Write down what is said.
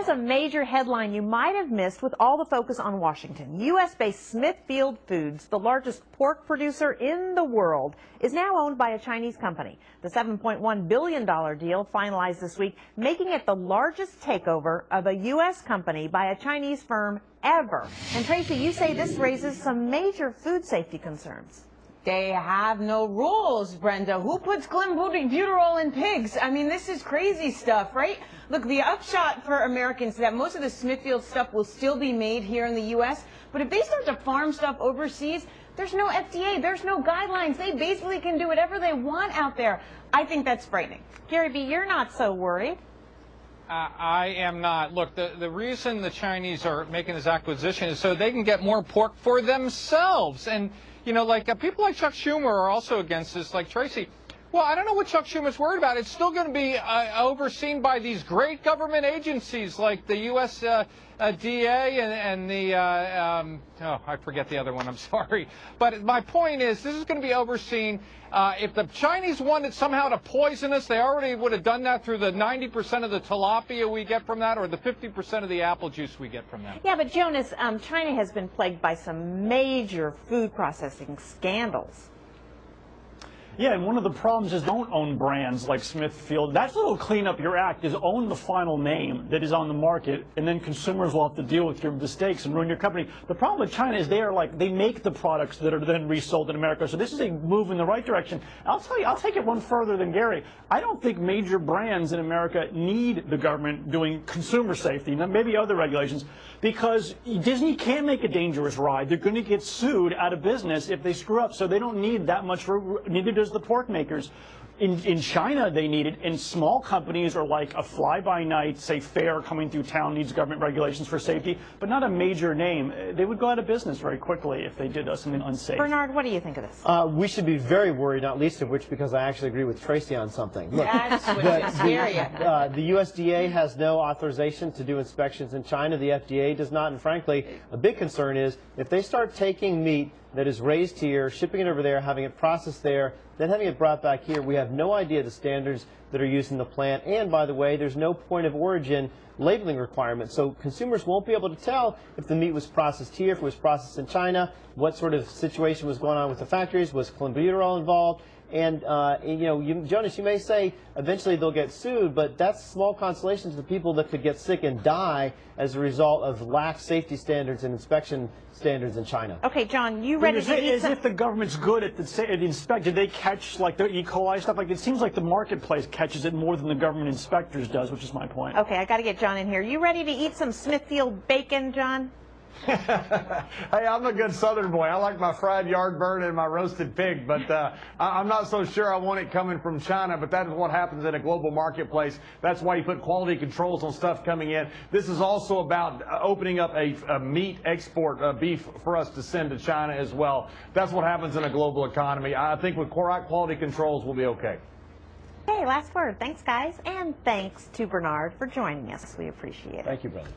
a major headline you might have missed with all the focus on Washington. U.S.-based Smithfield Foods, the largest pork producer in the world, is now owned by a Chinese company. The $7.1 billion deal finalized this week, making it the largest takeover of a U.S. company by a Chinese firm ever. And Tracy, you say this raises some major food safety concerns. They have no rules, Brenda. Who puts clenbuterol in pigs? I mean, this is crazy stuff, right? Look, the upshot for Americans is that most of the Smithfield stuff will still be made here in the U.S., but if they start to farm stuff overseas, there's no FDA, there's no guidelines. They basically can do whatever they want out there. I think that's frightening. Gary B., you're not so worried. I am not. Look, the reason the Chinese are making this acquisition is so they can get more pork for themselves. And, you know, like people like Chuck Schumer are also against this, like Tracy. Well, I don't know what Chuck Schumer's worried about. It's still going to be overseen by these great government agencies like the U.S. DA and the, I forget the other one, I'm sorry. But my point is, this is going to be overseen. If the Chinese wanted somehow to poison us, they already would have done that through the 90% of the tilapia we get from that or the 50% of the apple juice we get from that. Yeah, but Jonas, China has been plagued by some major food processing scandals. Yeah, and one of the problems is don't own brands like Smithfield. That's a little clean up your act, is own the final name that is on the market, and then consumers will have to deal with your mistakes and ruin your company. The problem with China is they make the products that are then resold in America. So this is a move in the right direction. I'll tell you, I'll take it one further than Gary. I don't think major brands in America need the government doing consumer safety, maybe other regulations, because Disney can't make a dangerous ride. They're going to get sued out of business if they screw up. So they don't need that much, neither does the pork makers. In China, they need it. And small companies are like a fly-by-night, say, fair coming through town needs government regulations for safety, but not a major name. They would go out of business very quickly if they did something unsafe. Bernard, what do you think of this? We should be very worried, not least of which because I actually agree with Tracy on something. Look, that's what's scary. The USDA has no authorization to do inspections in China. The FDA does not. And frankly, a big concern is if they start taking meat that is raised here, shipping it over there, having it processed there, then having it brought back here, we have no idea the standards that are used in the plant. And by the way, there's no point of origin labeling requirement. So consumers won't be able to tell if the meat was processed here, if it was processed in China, what sort of situation was going on with the factories, was clenbuterol involved. And, you know, Jonas, you may say eventually they'll get sued, but that's small consolation to the people that could get sick and die as a result of lax safety standards and inspection standards in China. Okay, John, you ready to eat some? If the government's good at the inspect, did they catch like the E. coli stuff? Like it seems like the marketplace catches it more than the government inspectors does, which is my point. Okay, I got to get John in here. You ready to eat some Smithfield bacon, John? Hey, I'm a good Southern boy. I like my fried yard bird and my roasted pig, but I'm not so sure I want it coming from China, but that is what happens in a global marketplace. That's why you put quality controls on stuff coming in. This is also about opening up a meat export beef for us to send to China as well. That's what happens in a global economy. I think with quality controls, we'll be okay. Okay, last word. Thanks, guys, and thanks to Bernard for joining us. We appreciate it. Thank you, brother.